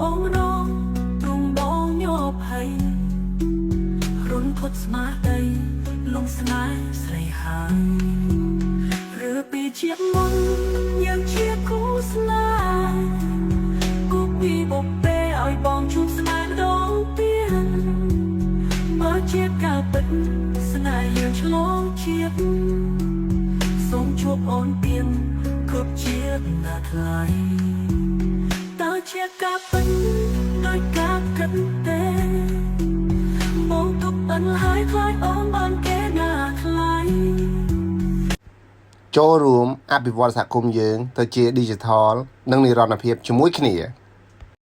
អូនរងទ្រង់បងញប់ហើយរុនផុតស្មារតីលងស្នេហ៍ស្រីហើយឬពីជាតិមុនយើងជាគូស្នេហ៍គូពីបុព្វេឲ្យបងជួបស្នេហ៍ម្ដងទៀតបើជាការពិតស្នេហ៍យើងឆ្លងជាតិសូមជួបអូនទៀនគ្រប់ជាតិណាថ្លៃតើជាការពិតដោយការគិតទេមកទុកអិនហើយខ្លាចអូនបានគេណាថ្លៃចូលរួមអភិវឌ្ឍសហគមន៍យើងទៅជា Digital និងនិរន្តរភាពជាមួយគ្នា